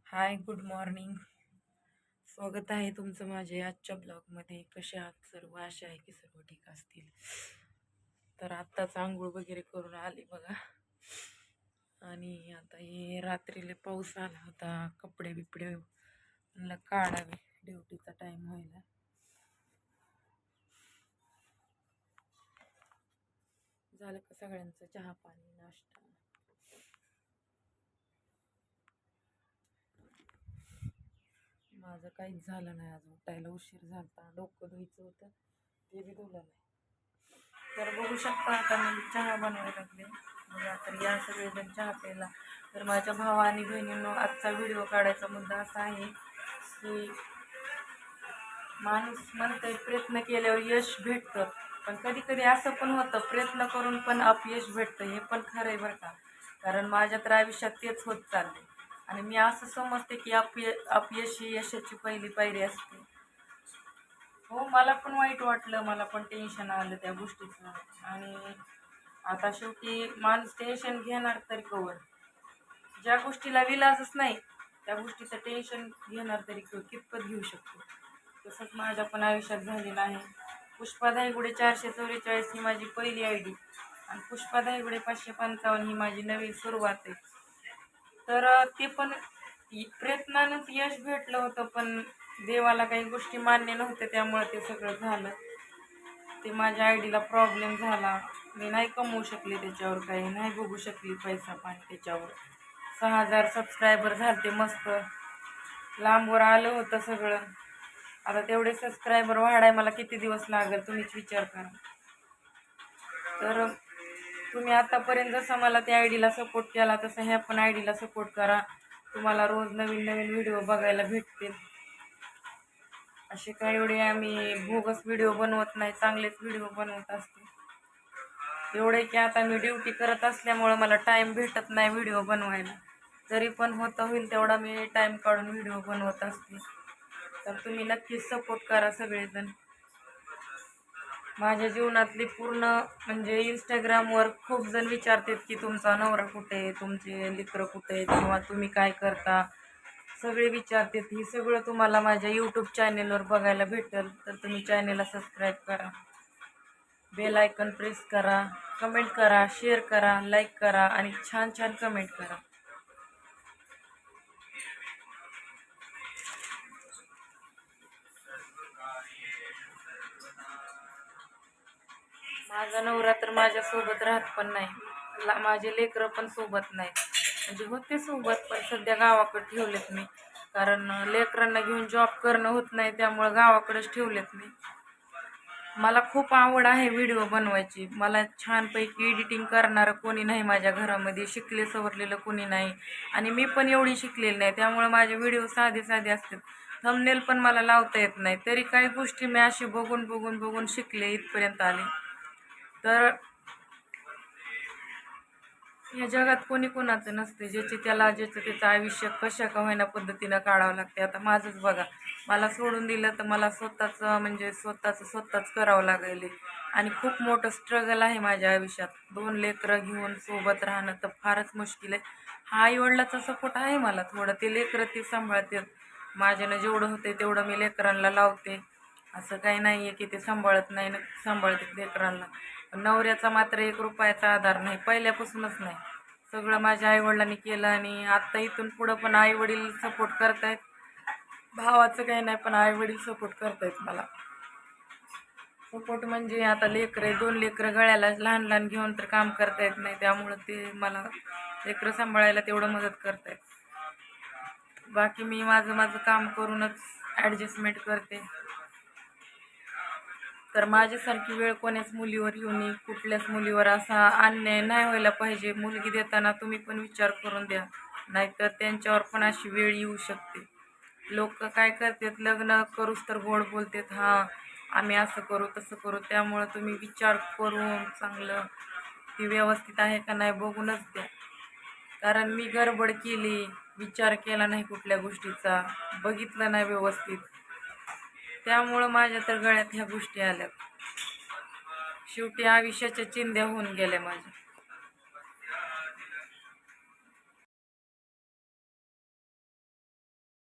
हाय, good morning. स्वागत आहे तुमचं माझे आजच्या ब्लॉगमध्ये. कसे आहात सर्व? आशा आहे की सर्व ठीक असतील. तर आत्ताच आंघोळ वगैरे करून आले बघा. आणि आता हे रात्रीला पाऊस आला होता, कपडे बिपडे म्हणलं काढावे, ड्युटीचा टाईम व्हायला. झालं का सगळ्यांचं चहा पाणी नाश्ता? माझं काहीच झालं नाही, आज उठायला उशीर झाला. डोकं धुवायचं होतं, ते बी धुलं नाही. तर बघू शकता आता मी चहा बनवायला लागले बघा. तर या सगळेजण चहा प्यायला. तर माझ्या भावा आणि बहिणींनो, आजचा व्हिडिओ काढायचा मुद्दा असा आहे की माणूस म्हणतोय प्रयत्न केल्यावर यश भेटतं, पण कधी कधी असं पण होतं प्रयत्न करून पण अपयश भेटतं. हे पण खरं आहे बरं का. कारण माझ्या तर आयुष्यात तेच होत चालले. आणि मी असं समजते की अपयश ही यशाची पहिली पायरी असते. हो, मला पण वाईट वाटलं, मला पण टेन्शन आलं त्या गोष्टीचं. आणि आता शेवटी माणूस टेन्शन घेणार तरी कवर? ज्या गोष्टीला विलाजच नाही त्या गोष्टीचं टेन्शन घेणार तरी कितपत घेऊ शकतो. तसंच माझ्या पण आयुष्यात झालेलं आहे. पुष्पा धायगुडे 444 ही माझी पहिली ID आणि पुष्पा धायगुडे 555 ही माझी नवीन सुरुवात आहे. तर ते पण प्रयत्नानंच यश भेटलं होतं, पण देवाला काही गोष्टी मान्य नव्हत्या, त्यामुळे ते सगळं झालं. ते माझ्या आयडीला प्रॉब्लेम झाला, मी नाही कमवू शकले त्याच्यावर, काही नाही बघू शकली पैसा पाणी त्याच्यावर. 6,000 सबस्क्रायबर झाले मस्त, लांबवर आलं होतं सगळं. आता तेवढे सबस्क्रायबर वाढाय मला किती दिवस लागेल तुम्हीच विचार करा. तर तुम्ही आतापर्यंत जसं मला त्या आयडीला सपोर्ट केला तसं ह्या पण आयडीला सपोर्ट करा. तुम्हाला रोज नवीन नवीन व्हिडिओ बघायला भेटतील. असे काही एवढे आम्ही बोगस व्हिडिओ बनवत नाही, चांगलेच व्हिडिओ बनवत असते. एवढे की आता मी ड्युटी करत असल्यामुळं मला टाईम भेटत नाही व्हिडिओ बनवायला. तरी पण होईल तेवढा मी टाईम काढून व्हिडिओ बनवत असते. तर तुम्ही नक्कीच सपोर्ट करा सगळेजण. माझ्या जीवनातली पूर्ण म्हणजे इंस्टाग्रामवर खूप जण विचारतात की तुमचा नवरा कुठे आहे, तुमचे लेकरं कुठे आहेत, किंवा तुम्ही काय करता, सगळे विचारतात. ही सगळं तुम्हाला माझ्या यूट्यूब चॅनेलवर बघायला भेटेल. तर तुम्ही चॅनेलला सबस्क्राईब करा, बेल आयकन प्रेस करा, कमेंट करा, शेअर करा, लाईक करा आणि छान छान कमेंट करा. माझा नवरा तर माझ्यासोबत राहत पण नाही, माझे लेकरं पण सोबत नाही. म्हणजे होते सोबत, पण सध्या गावाकडे ठेवलेत मी. कारण लेकरांना घेऊन जॉब करणं होत नाही, त्यामुळं गावाकडेच ठेवलेत मी. मला खूप आवड आहे व्हिडिओ बनवायची. मला छानपैकी एडिटिंग करणारं कोणी नाही माझ्या घरामध्ये, शिकले सवरलेलं कोणी नाही. आणि मी पण एवढी शिकलेली नाही, त्यामुळे माझे व्हिडिओ साधे साधे असतात. थंबनेल पण मला लावता येत नाही, तरी काही गोष्टी मी अशी बघून बघून बघून शिकले, इथपर्यंत आले. तर या जगात कोणी कोणाचं नसते, ज्याचं त्याचं आयुष्य कशा का होईना पद्धतीनं काढावं लागते. आता माझंच बघा, मला सोडून दिलं तर मला स्वतःच करावं लागेल. आणि खूप मोठं स्ट्रगल आहे माझ्या आयुष्यात. 2 लेकरं घेऊन सोबत राहणं तर फारच मुश्किल आहे. हा आईवडिलाचा सपोर्ट आहे मला थोडं, ते लेकरं ते सांभाळतात. माझ्यानं जेवढं होते तेवढं मी लेकरांना लावते. असं काही नाही आहे की ते सांभाळत नाही, सांभाळतात लेकरांना. नवऱ्याचा मात्र 1 रुपयाचा आधार नाही, पहिल्यापासूनच नाही. सगळं माझ्या आईवडिलांनी केलं आणि आत्ता इथून पुढं पण आईवडील सपोर्ट करतायत. भावाचं काही नाही, पण आईवडील सपोर्ट करतायत मला. सपोर्ट म्हणजे आता लेकरं, 2 लेकरं गळ्याला लहान लहान घेऊन तर काम करता येत नाही, त्यामुळं ते मला लेकरं सांभाळायला तेवढं मदत करतायत. बाकी मी माझं माझं काम करूनच ॲडजस्टमेंट करते. तर माझ्यासारखी वेळ कोण्याच मुलीवर येऊ नये, कुठल्याच मुलीवर असा अन्याय नाही व्हायला पाहिजे. मुलगी देताना तुम्ही पण विचार करून द्या, नाहीतर त्यांच्यावर पण अशी वेळ येऊ शकते. लोक काय करतात, लग्न करूच तर गोड बोलतात, हां आम्ही असं करू तसं करू. त्यामुळं तुम्ही विचार करून चांगलं ती व्यवस्थित आहे का नाही बघूनच द्या. कारण मी गडबड केली, विचार केला नाही कुठल्या गोष्टीचा, बघितलं नाही व्यवस्थित, त्यामुळं माझ्या तर गळ्यात ह्या गोष्टी आल्यात. शेवटी आयुष्याच्या चिंध्या होऊन गेल्या माझ्या.